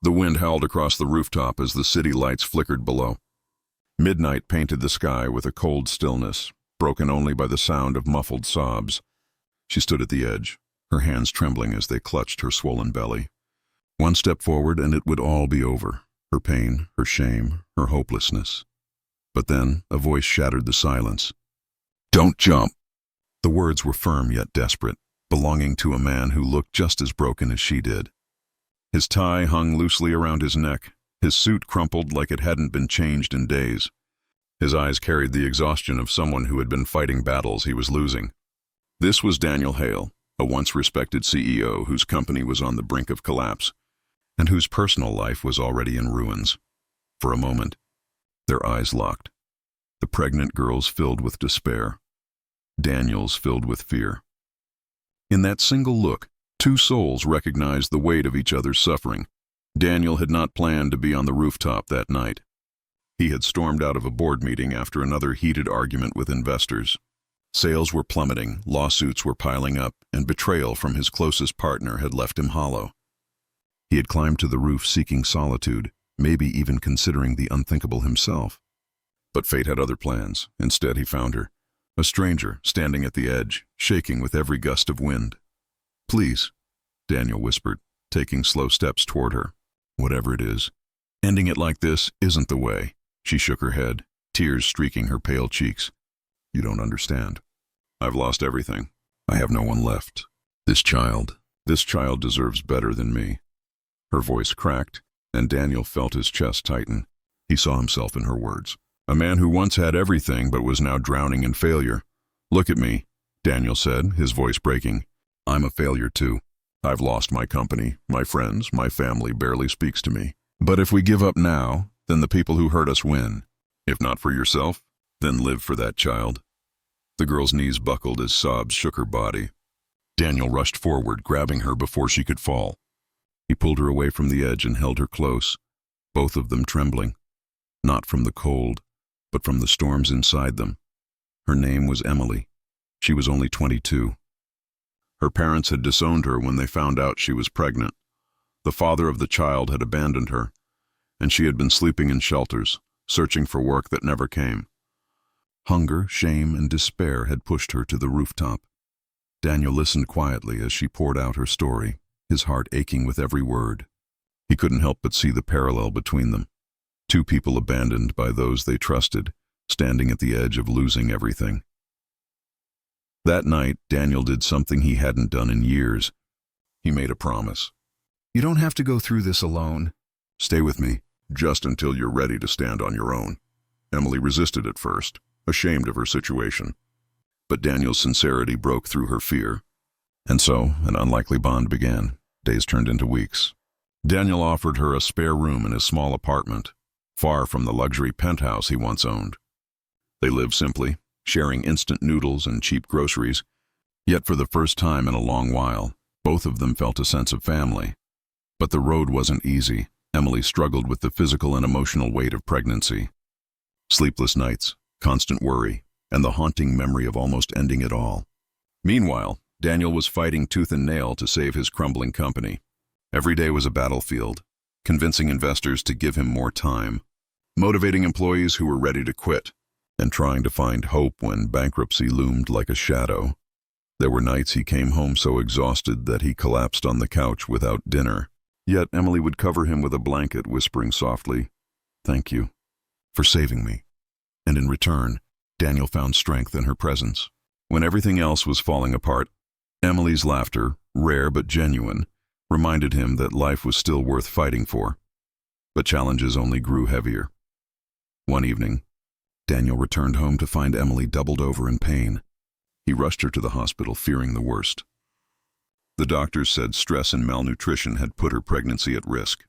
The wind howled across the rooftop as the city lights flickered below. Midnight painted the sky with a cold stillness, broken only by the sound of muffled sobs. She stood at the edge, her hands trembling as they clutched her swollen belly. One step forward and it would all be over. Her pain, her shame, her hopelessness. But then a voice shattered the silence. "Don't jump!" The words were firm yet desperate, belonging to a man who looked just as broken as she did. His tie hung loosely around his neck, his suit crumpled like it hadn't been changed in days. His eyes carried the exhaustion of someone who had been fighting battles he was losing. This was Daniel Hale, a once respected CEO whose company was on the brink of collapse, and whose personal life was already in ruins. For a moment, their eyes locked. The pregnant girl's filled with despair. Daniel's filled with fear. In that single look, two souls recognized the weight of each other's suffering. Daniel had not planned to be on the rooftop that night. He had stormed out of a board meeting after another heated argument with investors. Sales were plummeting, lawsuits were piling up, and betrayal from his closest partner had left him hollow. He had climbed to the roof seeking solitude, maybe even considering the unthinkable himself. But fate had other plans. Instead, he found her, a stranger standing at the edge, shaking with every gust of wind. "Please," Daniel whispered, taking slow steps toward her. "Whatever it is, ending it like this isn't the way." She shook her head, tears streaking her pale cheeks. "You don't understand. I've lost everything. I have no one left. This child deserves better than me." Her voice cracked, and Daniel felt his chest tighten. He saw himself in her words. A man who once had everything but was now drowning in failure. "Look at me," Daniel said, his voice breaking. "I'm a failure too. I've lost my company, my friends, my family barely speaks to me. But if we give up now, then the people who hurt us win. If not for yourself, then live for that child." The girl's knees buckled as sobs shook her body. Daniel rushed forward, grabbing her before she could fall. He pulled her away from the edge and held her close, both of them trembling, not from the cold, but from the storms inside them. Her name was Emily. She was only 22. Her parents had disowned her when they found out she was pregnant. The father of the child had abandoned her, and she had been sleeping in shelters, searching for work that never came. Hunger, shame, and despair had pushed her to the rooftop. Daniel listened quietly as she poured out her story, his heart aching with every word. He couldn't help but see the parallel between them. Two people abandoned by those they trusted, standing at the edge of losing everything. That night, Daniel did something he hadn't done in years. He made a promise. "You don't have to go through this alone. Stay with me, just until you're ready to stand on your own." Emily resisted at first, ashamed of her situation. But Daniel's sincerity broke through her fear. And so, an unlikely bond began. Days turned into weeks. Daniel offered her a spare room in his small apartment, far from the luxury penthouse he once owned. They lived simply, sharing instant noodles and cheap groceries. Yet for the first time in a long while, both of them felt a sense of family. But the road wasn't easy. Emily struggled with the physical and emotional weight of pregnancy. Sleepless nights, constant worry, and the haunting memory of almost ending it all. Meanwhile, Daniel was fighting tooth and nail to save his crumbling company. Every day was a battlefield, convincing investors to give him more time, motivating employees who were ready to quit, and trying to find hope when bankruptcy loomed like a shadow. There were nights he came home so exhausted that he collapsed on the couch without dinner. Yet Emily would cover him with a blanket, whispering softly, "Thank you for saving me." And in return, Daniel found strength in her presence. When everything else was falling apart, Emily's laughter, rare but genuine, reminded him that life was still worth fighting for. But challenges only grew heavier. One evening, Daniel returned home to find Emily doubled over in pain. He rushed her to the hospital, fearing the worst. The doctors said stress and malnutrition had put her pregnancy at risk.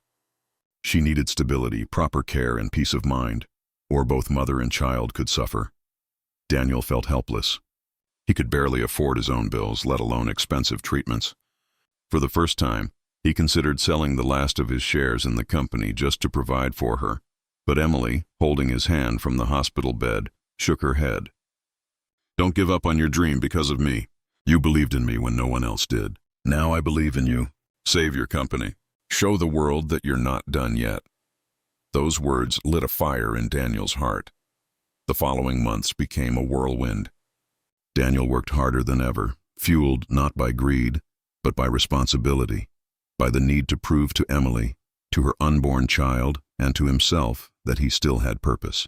She needed stability, proper care, and peace of mind, or both mother and child could suffer. Daniel felt helpless. He could barely afford his own bills, let alone expensive treatments. For the first time, he considered selling the last of his shares in the company just to provide for her. But Emily, holding his hand from the hospital bed, shook her head. "Don't give up on your dream because of me. You believed in me when no one else did. Now I believe in you. Save your company." Show the world that you're not done yet. Those words lit a fire in Daniel's heart. The following months became a whirlwind. Daniel worked harder than ever, fueled not by greed, but by responsibility, by the need to prove to Emily, to her unborn child, and to himself that he still had purpose.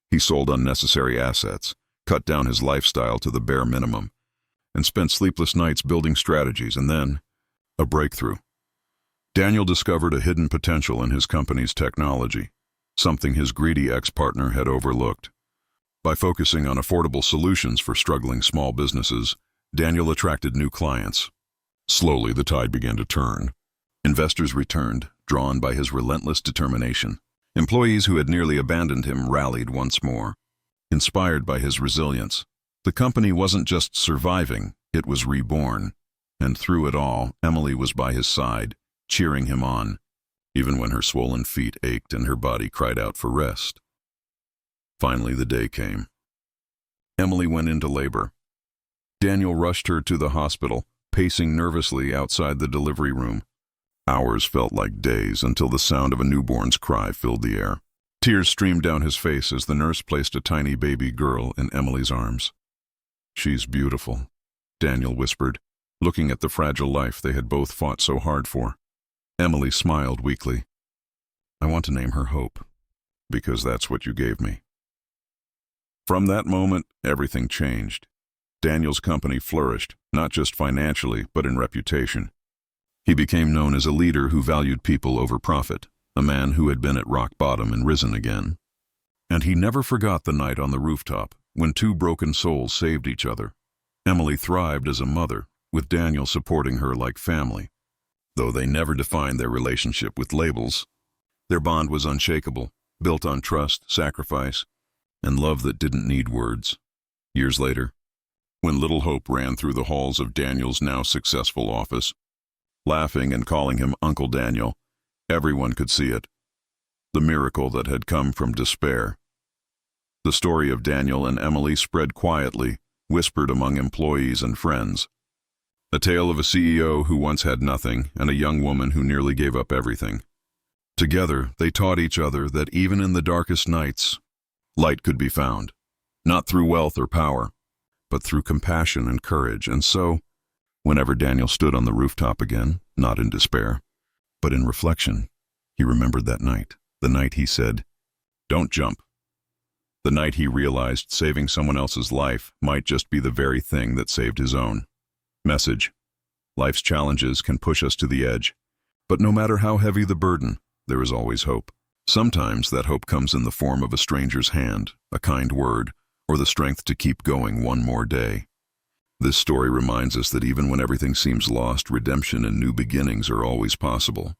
He sold unnecessary assets, cut down his lifestyle to the bare minimum, and spent sleepless nights building strategies, and then a breakthrough. Daniel discovered a hidden potential in his company's technology, something his greedy ex-partner had overlooked. By focusing on affordable solutions for struggling small businesses, Daniel attracted new clients. Slowly, the tide began to turn. Investors returned, drawn by his relentless determination. Employees who had nearly abandoned him rallied once more. Inspired by his resilience, the company wasn't just surviving, it was reborn. And through it all, Emily was by his side, cheering him on, even when her swollen feet ached and her body cried out for rest. Finally, the day came. Emily went into labor. Daniel rushed her to the hospital, pacing nervously outside the delivery room. Hours felt like days until the sound of a newborn's cry filled the air. Tears streamed down his face as the nurse placed a tiny baby girl in Emily's arms. "She's beautiful," Daniel whispered, looking at the fragile life they had both fought so hard for. Emily smiled weakly. "I want to name her Hope, because that's what you gave me." From that moment, everything changed. Daniel's company flourished, not just financially, but in reputation. He became known as a leader who valued people over profit, a man who had been at rock bottom and risen again. And he never forgot the night on the rooftop, when two broken souls saved each other. Emily thrived as a mother, with Daniel supporting her like family. Though they never defined their relationship with labels, their bond was unshakable, built on trust, sacrifice, and love that didn't need words. Years later, when little Hope ran through the halls of Daniel's now successful office, laughing and calling him Uncle Daniel, everyone could see it. The miracle that had come from despair. The story of Daniel and Emily spread quietly, whispered among employees and friends. A tale of a CEO who once had nothing and a young woman who nearly gave up everything. Together, they taught each other that even in the darkest nights, light could be found, not through wealth or power, but through compassion and courage. And so, whenever Daniel stood on the rooftop again, not in despair, but in reflection, he remembered that night, the night he said, "Don't jump." The night he realized saving someone else's life might just be the very thing that saved his own. Message: life's challenges can push us to the edge, but no matter how heavy the burden, there is always hope. Sometimes that hope comes in the form of a stranger's hand, a kind word, or the strength to keep going one more day. This story reminds us that even when everything seems lost, redemption and new beginnings are always possible.